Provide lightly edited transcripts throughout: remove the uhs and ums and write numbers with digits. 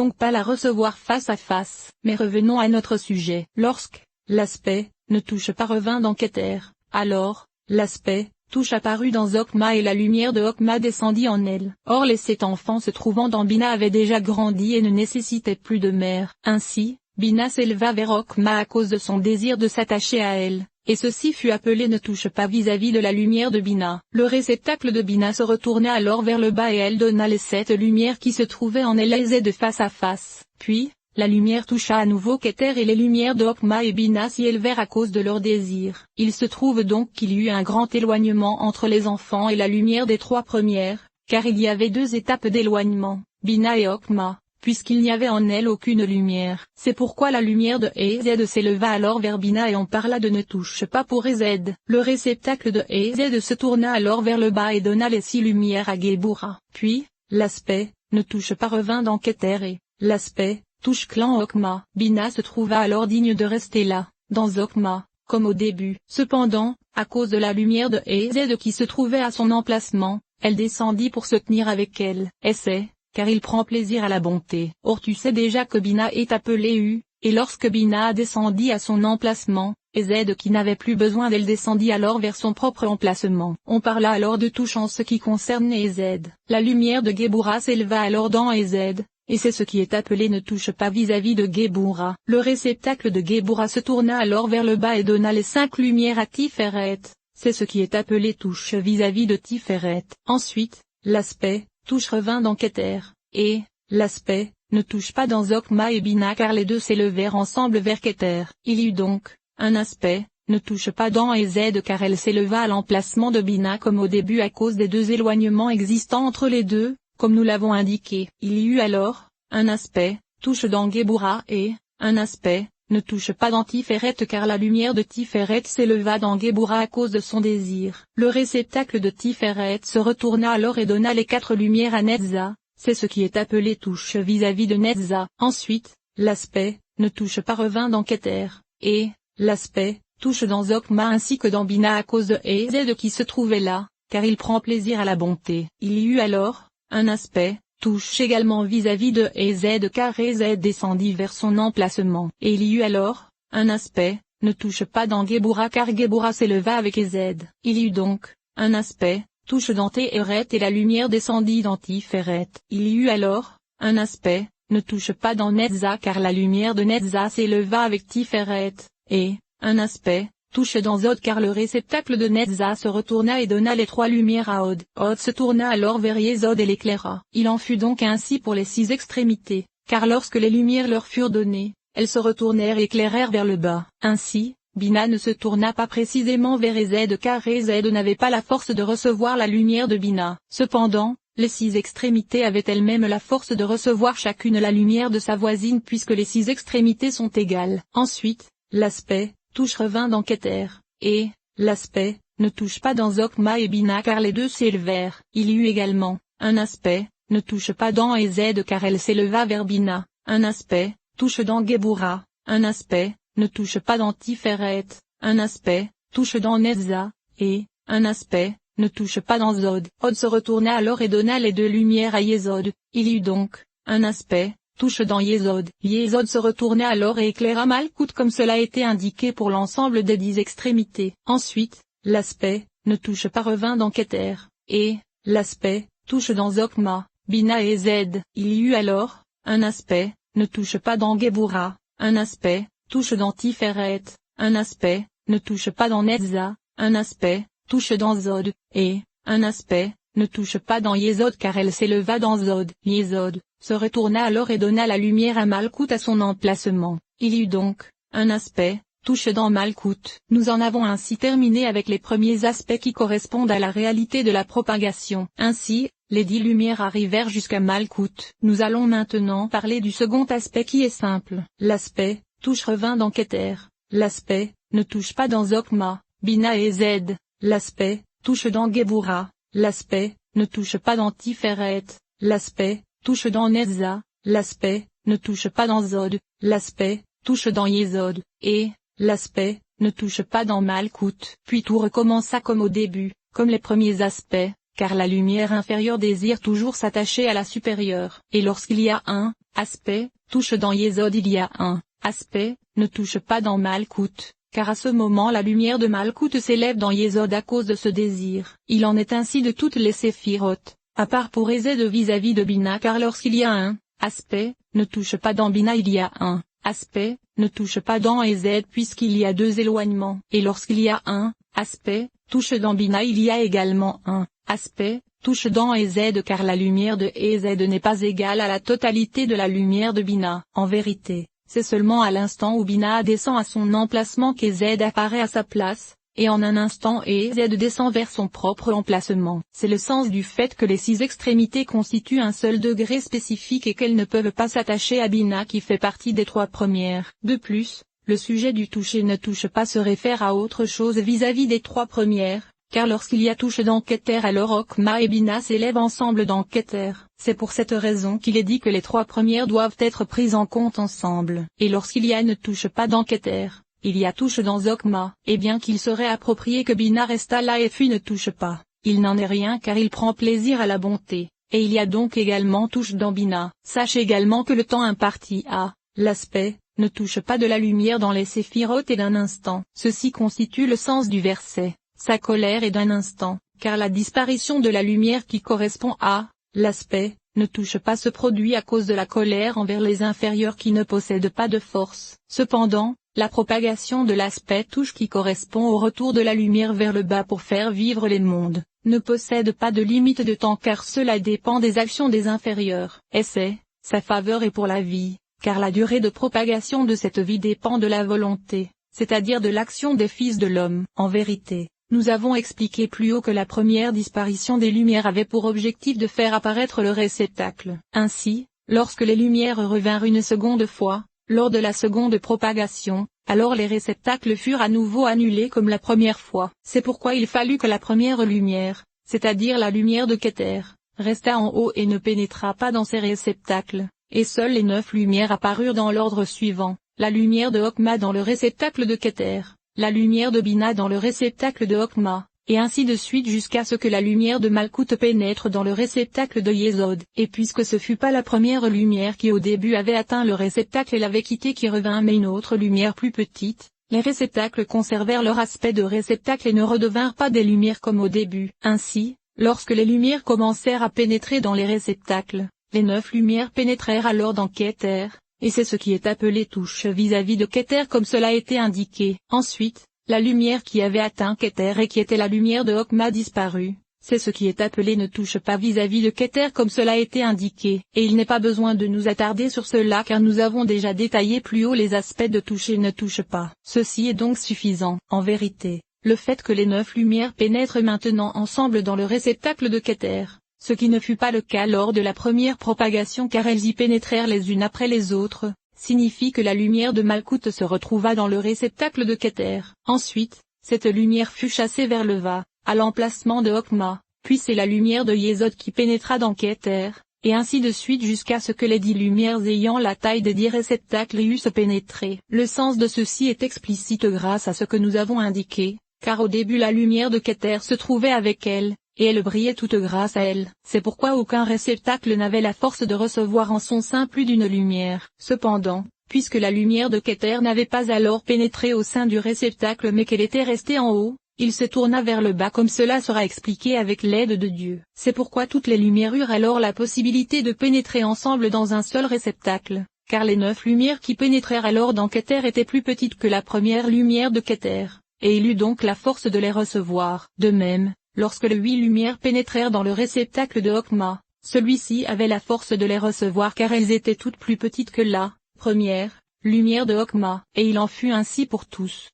donc pas la recevoir face à face. Mais revenons à notre sujet. Lorsque l'aspect ne touche pas revint dans Keter, alors l'aspect touche apparut dans Okma et la lumière de Okma descendit en elle. Or les 7 enfants se trouvant dans Bina avaient déjà grandi et ne nécessitaient plus de mère. Ainsi, Bina s'éleva vers Okma à cause de son désir de s'attacher à elle, et ceci fut appelé ne touche pas vis-à-vis de la lumière de Bina. Le réceptacle de Bina se retourna alors vers le bas et elle donna les 7 lumières qui se trouvaient en elle de face à face. Puis, la lumière toucha à nouveau Keter et les lumières de Okma et Bina s'y élevèrent à cause de leur désir. Il se trouve donc qu'il y eut un grand éloignement entre les enfants et la lumière des 3 premières, car il y avait 2 étapes d'éloignement, Bina et Okma, puisqu'il n'y avait en elle aucune lumière. C'est pourquoi la lumière de Ez s'éleva alors vers Bina et on parla de ne touche pas pour Ez. Le réceptacle de Ez se tourna alors vers le bas et donna les 6 lumières à Gebura. Puis, l'aspect ne touche pas revint dans Keter et l'aspect touche clan Okma. Bina se trouva alors digne de rester là, dans Okma, comme au début. Cependant, à cause de la lumière de Ez qui se trouvait à son emplacement, elle descendit pour se tenir avec elle. Et c'est, car il prend plaisir à la bonté. Or tu sais déjà que Bina est appelée U, et lorsque Bina descendit à son emplacement, Ez qui n'avait plus besoin d'elle descendit alors vers son propre emplacement. On parla alors de touche en ce qui concerne Ez. La lumière de Gebura s'éleva alors dans Ez. Et c'est ce qui est appelé ne touche pas vis-à-vis de Gebura. Le réceptacle de Gebura se tourna alors vers le bas et donna les 5 lumières à Tiferet. C'est ce qui est appelé touche vis-à-vis de Tiferet. Ensuite, l'aspect touche revint dans Keter, et l'aspect ne touche pas dans Okma et Bina car les 2 s'élevèrent ensemble vers Keter. Il y eut donc un aspect ne touche pas dans Ez car elle s'éleva à l'emplacement de Bina comme au début à cause des 2 éloignements existants entre les 2. Comme nous l'avons indiqué. Il y eut alors un aspect touche dans Gebura et un aspect ne touche pas dans Tiferet car la lumière de Tiferet s'éleva dans Gebura à cause de son désir. Le réceptacle de Tiferet se retourna alors et donna les 4 lumières à Netza, c'est ce qui est appelé touche vis-à-vis de Netza. Ensuite, l'aspect ne touche pas revint dans Keter, et l'aspect touche dans Okma ainsi que dans Bina à cause de Ez qui se trouvait là, car il prend plaisir à la bonté. Il y eut alors un aspect touche également vis-à-vis de Ez car Ez descendit vers son emplacement. Et il y eut alors un aspect ne touche pas dans Gebura car Gebura s'éleva avec Ez. Il y eut donc un aspect touche dans Teheret et la lumière descendit dans Tiferet. Il y eut alors un aspect ne touche pas dans Netza car la lumière de Netza s'éleva avec Tiferet, et un aspect touche dans Od car le réceptacle de Netza se retourna et donna les 3 lumières à Od. Od se tourna alors vers Yesod et l'éclaira. Il en fut donc ainsi pour les 6 extrémités, car lorsque les lumières leur furent données, elles se retournèrent et éclairèrent vers le bas. Ainsi, Bina ne se tourna pas précisément vers Ez car Ez n'avait pas la force de recevoir la lumière de Bina. Cependant, les 6 extrémités avaient elles-mêmes la force de recevoir chacune la lumière de sa voisine puisque les 6 extrémités sont égales. Ensuite, l'aspect touche revint dans Keter, et l'aspect ne touche pas dans Okma et Bina car les 2 s'élevèrent. Il y eut également un aspect ne touche pas dans Ez car elle s'éleva vers Bina, un aspect touche dans Gebura, un aspect ne touche pas dans Tiferet, un aspect touche dans Netza, et un aspect ne touche pas dans Zod. Od se retourna alors et donna les 2 lumières à Yesod. Il y eut donc un aspect touche dans Yesod. Yesod se retourna alors et éclaira Malkout comme cela a été indiqué pour l'ensemble des 10 extrémités. Ensuite, l'aspect ne touche pas revint dans Keter, et l'aspect touche dans Okma, Bina et Z. Il y eut alors un aspect ne touche pas dans Gebura, un aspect touche dans Tiferet, un aspect ne touche pas dans Netza, un aspect touche dans Zod, et un aspect ne touche pas dans Yesod car elle s'éleva dans Zod. Yesod se retourna alors et donna la lumière à Malkout à son emplacement. Il y eut donc un aspect touche dans Malkout. Nous en avons ainsi terminé avec les premiers aspects qui correspondent à la réalité de la propagation. Ainsi, les 10 lumières arrivèrent jusqu'à Malkout. Nous allons maintenant parler du second aspect qui est simple. L'aspect touche revint dans Keter. L'aspect ne touche pas dans Okma, Bina et Z. L'aspect touche dans Gebura. L'aspect ne touche pas dans Tiferet. L'aspect touche dans Netza. L'aspect ne touche pas dans Zod. L'aspect touche dans Yesod, et l'aspect ne touche pas dans Malkout. Puis tout recommença comme au début, comme les premiers aspects, car la lumière inférieure désire toujours s'attacher à la supérieure. Et lorsqu'il y a un aspect, touche dans Yesod il y a un aspect, ne touche pas dans Malkout, car à ce moment la lumière de Malkout s'élève dans Yesod à cause de ce désir. Il en est ainsi de toutes les séphirotes, à part pour Ezed vis-à-vis de Bina, car lorsqu'il y a un aspect, ne touche pas dans Bina il y a un aspect, ne touche pas dans Ezed puisqu'il y a deux éloignements. Et lorsqu'il y a un aspect, touche dans Bina il y a également un aspect, touche dans Ezed car la lumière de Ezed n'est pas égale à la totalité de la lumière de Bina. En vérité, c'est seulement à l'instant où Bina descend à son emplacement qu'Ezed apparaît à sa place, et en un instant Ezed descend vers son propre emplacement. C'est le sens du fait que les six extrémités constituent un seul degré spécifique et qu'elles ne peuvent pas s'attacher à Bina qui fait partie des trois premières. De plus, le sujet du toucher ne touche pas se réfère à autre chose vis-à-vis des trois premières, car lorsqu'il y a touche dans Keter alors Okma et Bina s'élèvent ensemble dans Keter. C'est pour cette raison qu'il est dit que les trois premières doivent être prises en compte ensemble. Et lorsqu'il y a ne touche pas dans Keter, il y a touche dans Okma, et bien qu'il serait approprié que Bina restât là et Fi ne touche pas, il n'en est rien car il prend plaisir à la bonté, et il y a donc également touche dans Bina. Sache également que le temps imparti à l'aspect ne touche pas de la lumière dans les séphirotes et d'un instant. Ceci constitue le sens du verset. Sa colère est d'un instant, car la disparition de la lumière qui correspond à l'aspect ne touche pas se produit à cause de la colère envers les inférieurs qui ne possèdent pas de force. Cependant, la propagation de l'aspect touche qui correspond au retour de la lumière vers le bas pour faire vivre les mondes, ne possède pas de limite de temps car cela dépend des actions des inférieurs. Et sa faveur est pour la vie, car la durée de propagation de cette vie dépend de la volonté, c'est-à-dire de l'action des fils de l'homme. En vérité, nous avons expliqué plus haut que la première disparition des lumières avait pour objectif de faire apparaître le réceptacle. Ainsi, lorsque les lumières revinrent une seconde fois, lors de la seconde propagation, alors les réceptacles furent à nouveau annulés comme la première fois. C'est pourquoi il fallut que la première lumière, c'est-à-dire la lumière de Keter, resta en haut et ne pénétra pas dans ces réceptacles, et seules les 9 lumières apparurent dans l'ordre suivant, la lumière de Okma dans le réceptacle de Keter, la lumière de Bina dans le réceptacle de Okma, et ainsi de suite jusqu'à ce que la lumière de Malkout pénètre dans le réceptacle de Yesod. Et puisque ce fut pas la première lumière qui au début avait atteint le réceptacle et l'avait quitté qui revint mais une autre lumière plus petite, les réceptacles conservèrent leur aspect de réceptacle et ne redevinrent pas des lumières comme au début. Ainsi, lorsque les lumières commencèrent à pénétrer dans les réceptacles, les 9 lumières pénétrèrent alors dans Keter, et c'est ce qui est appelé touche vis-à-vis de Keter comme cela a été indiqué. Ensuite, la lumière qui avait atteint Keter et qui était la lumière de Okma disparut, c'est ce qui est appelé ne touche pas vis-à-vis de Keter comme cela a été indiqué. Et il n'est pas besoin de nous attarder sur cela car nous avons déjà détaillé plus haut les aspects de toucher ne touche pas. Ceci est donc suffisant. En vérité, le fait que les 9 lumières pénètrent maintenant ensemble dans le réceptacle de Keter, ce qui ne fut pas le cas lors de la première propagation car elles y pénétrèrent les unes après les autres, signifie que la lumière de Malkout se retrouva dans le réceptacle de Keter. Ensuite, cette lumière fut chassée vers le bas, à l'emplacement de Okma, puis c'est la lumière de Yesod qui pénétra dans Keter, et ainsi de suite jusqu'à ce que les 10 lumières ayant la taille des 10 réceptacles eussent pénétré. Le sens de ceci est explicite grâce à ce que nous avons indiqué, car au début la lumière de Keter se trouvait avec elle, et elle brillait toute grâce à elle. C'est pourquoi aucun réceptacle n'avait la force de recevoir en son sein plus d'une lumière. Cependant, puisque la lumière de Keter n'avait pas alors pénétré au sein du réceptacle mais qu'elle était restée en haut, il se tourna vers le bas comme cela sera expliqué avec l'aide de Dieu. C'est pourquoi toutes les lumières eurent alors la possibilité de pénétrer ensemble dans un seul réceptacle, car les 9 lumières qui pénétrèrent alors dans Keter étaient plus petites que la première lumière de Keter, et il eut donc la force de les recevoir. De même, lorsque les 8 lumières pénétrèrent dans le réceptacle de Okma, celui-ci avait la force de les recevoir car elles étaient toutes plus petites que la première lumière de Okma, et il en fut ainsi pour tous.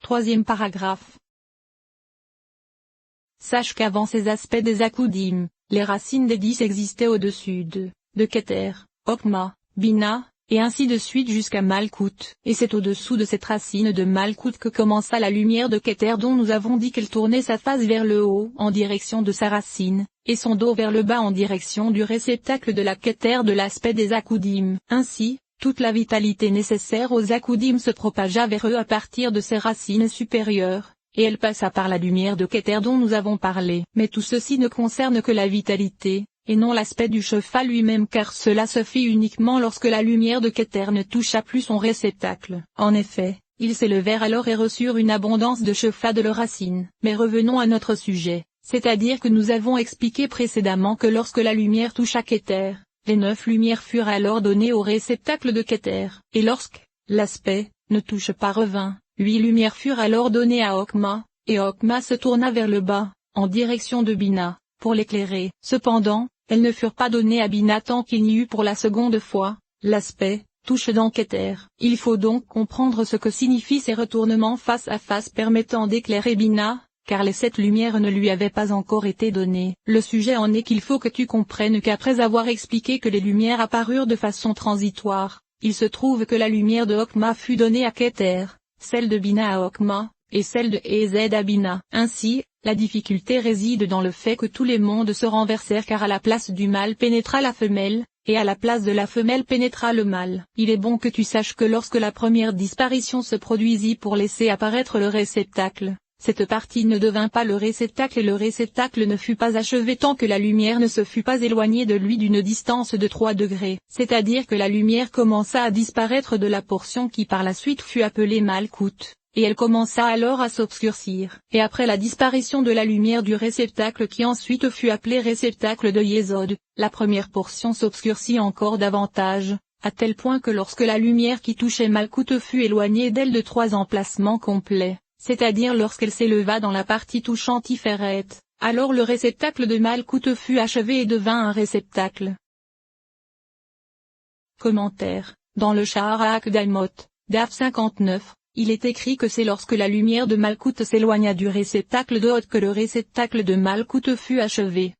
Troisième paragraphe. Sache qu'avant ces aspects des Akoudim, les racines des 10 existaient au-dessus de Keter, Okma, Bina, et ainsi de suite jusqu'à Malkout. Et c'est au-dessous de cette racine de Malkout que commença la lumière de Keter dont nous avons dit qu'elle tournait sa face vers le haut en direction de sa racine, et son dos vers le bas en direction du réceptacle de la Keter de l'aspect des Akoudim. Ainsi, toute la vitalité nécessaire aux Akoudim se propagea vers eux à partir de ses racines supérieures, et elle passa par la lumière de Keter dont nous avons parlé. Mais tout ceci ne concerne que la vitalité, et non l'aspect du Shefa lui-même car cela se fit uniquement lorsque la lumière de Keter ne toucha plus son réceptacle. En effet, ils s'élevèrent alors et reçurent une abondance de Shefa de leur racine. Mais revenons à notre sujet, c'est-à-dire que nous avons expliqué précédemment que lorsque la lumière toucha Keter, les 9 lumières furent alors données au réceptacle de Keter. Et lorsque l'aspect ne touche pas revint, 8 lumières furent alors données à Okma, et Okma se tourna vers le bas, en direction de Bina, pour l'éclairer. Cependant, elles ne furent pas données à Bina tant qu'il n'y eut pour la seconde fois, l'aspect, touche dans Keter. Il faut donc comprendre ce que signifient ces retournements face à face permettant d'éclairer Bina, car les 7 lumières ne lui avaient pas encore été données. Le sujet en est qu'il faut que tu comprennes qu'après avoir expliqué que les lumières apparurent de façon transitoire, il se trouve que la lumière de Okma fut donnée à Keter, celle de Bina à Okma, et celle de Ez à Bina. Ainsi, la difficulté réside dans le fait que tous les mondes se renversèrent car à la place du mâle pénétra la femelle, et à la place de la femelle pénétra le mâle. Il est bon que tu saches que lorsque la première disparition se produisit pour laisser apparaître le réceptacle, cette partie ne devint pas le réceptacle et le réceptacle ne fut pas achevé tant que la lumière ne se fut pas éloignée de lui d'une distance de 3 degrés. C'est-à-dire que la lumière commença à disparaître de la portion qui par la suite fut appelée Malkout, et elle commença alors à s'obscurcir. Et après la disparition de la lumière du réceptacle qui ensuite fut appelé réceptacle de Yesod, la première portion s'obscurcit encore davantage, à tel point que lorsque la lumière qui touchait Malkout fut éloignée d'elle de 3 emplacements complets, c'est-à-dire lorsqu'elle s'éleva dans la partie touchant Tiferet, alors le réceptacle de Malkout fut achevé et devint un réceptacle. Commentaire. Dans le Shaharak Daimot, Daf 59, il est écrit que c'est lorsque la lumière de Malkout s'éloigna du réceptacle de Hod que le réceptacle de Malkout fut achevé.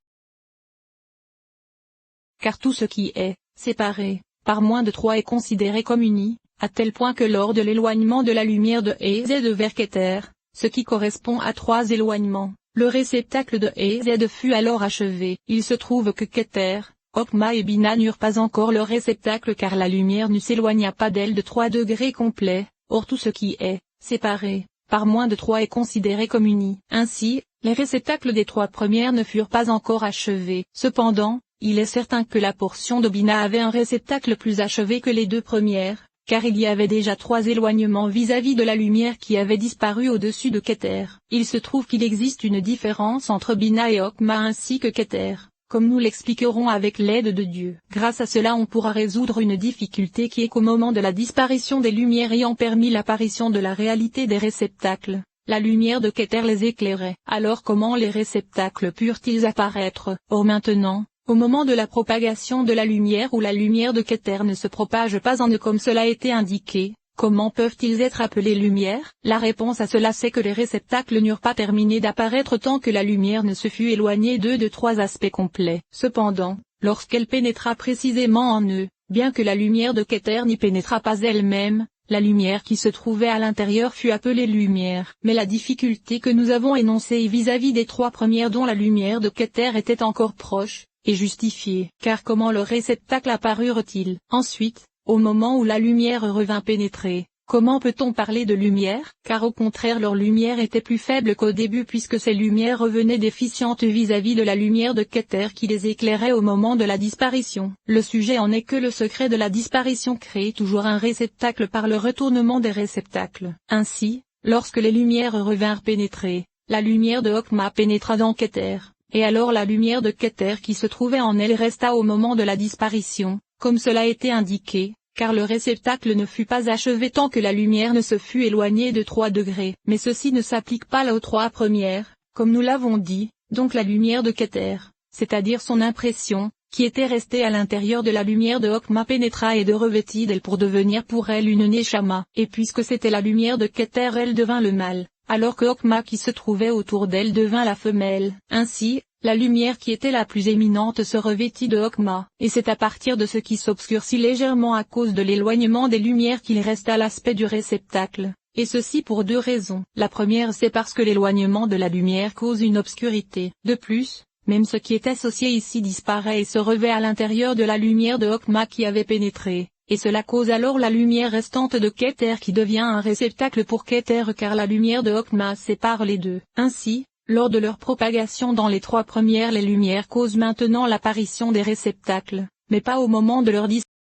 Car tout ce qui est séparé par moins de 3 est considéré comme uni, à tel point que lors de l'éloignement de la lumière de Ez vers Keter, ce qui correspond à 3 éloignements, le réceptacle de Ez fut alors achevé. Il se trouve que Keter, Okma et Bina n'eurent pas encore leur réceptacle car la lumière ne s'éloigna pas d'elle de 3 degrés complets, or tout ce qui est séparé par moins de 3 est considéré comme uni. Ainsi, les réceptacles des 3 premières ne furent pas encore achevés. Cependant, il est certain que la portion de Bina avait un réceptacle plus achevé que les 2 premières, car il y avait déjà 3 éloignements vis-à-vis de la lumière qui avait disparu au-dessus de Keter. Il se trouve qu'il existe une différence entre Bina et Okma ainsi que Keter, comme nous l'expliquerons avec l'aide de Dieu. Grâce à cela on pourra résoudre une difficulté qui est qu'au moment de la disparition des lumières ayant permis l'apparition de la réalité des réceptacles, la lumière de Keter les éclairait. Alors comment les réceptacles purent-ils apparaître? Or maintenant, au moment de la propagation de la lumière où la lumière de Keter ne se propage pas en eux comme cela a été indiqué, comment peuvent-ils être appelés lumière? La réponse à cela c'est que les réceptacles n'eurent pas terminé d'apparaître tant que la lumière ne se fut éloignée d'eux de 3 aspects complets. Cependant, lorsqu'elle pénétra précisément en eux, bien que la lumière de Keter n'y pénétra pas elle-même, la lumière qui se trouvait à l'intérieur fut appelée lumière. Mais la difficulté que nous avons énoncée vis-à-vis des 3 premières dont la lumière de Keter était encore proche, et justifié. Car comment le réceptacle apparurent-ils? Ensuite, au moment où la lumière revint pénétrer, comment peut-on parler de lumière? Car au contraire leur lumière était plus faible qu'au début puisque ces lumières revenaient déficientes vis-à-vis de la lumière de Keter qui les éclairait au moment de la disparition. Le sujet en est que le secret de la disparition crée toujours un réceptacle par le retournement des réceptacles. Ainsi, lorsque les lumières revinrent pénétrer, la lumière de Okma pénétra dans Keter. Et alors la lumière de Keter qui se trouvait en elle resta au moment de la disparition, comme cela a été indiqué, car le réceptacle ne fut pas achevé tant que la lumière ne se fut éloignée de 3 degrés. Mais ceci ne s'applique pas aux 3 premières, comme nous l'avons dit, donc la lumière de Keter, c'est-à-dire son impression, qui était restée à l'intérieur de la lumière de Okma pénétra et de revêtit d'elle pour devenir pour elle une Neshama. Et puisque c'était la lumière de Keter elle devint le mâle, alors que Okma qui se trouvait autour d'elle devint la femelle. Ainsi, la lumière qui était la plus éminente se revêtit de Okma, et c'est à partir de ce qui s'obscurcit légèrement à cause de l'éloignement des lumières qu'il resta l'aspect du réceptacle, et ceci pour 2 raisons. La première c'est parce que l'éloignement de la lumière cause une obscurité. De plus, même ce qui est associé ici disparaît et se revêt à l'intérieur de la lumière de Okma qui avait pénétré. Et cela cause alors la lumière restante de Keter qui devient un réceptacle pour Keter car la lumière de Okma sépare les deux. Ainsi, Lors de leur propagation dans les trois premières, les lumières causent maintenant l'apparition des réceptacles, mais pas au moment de leur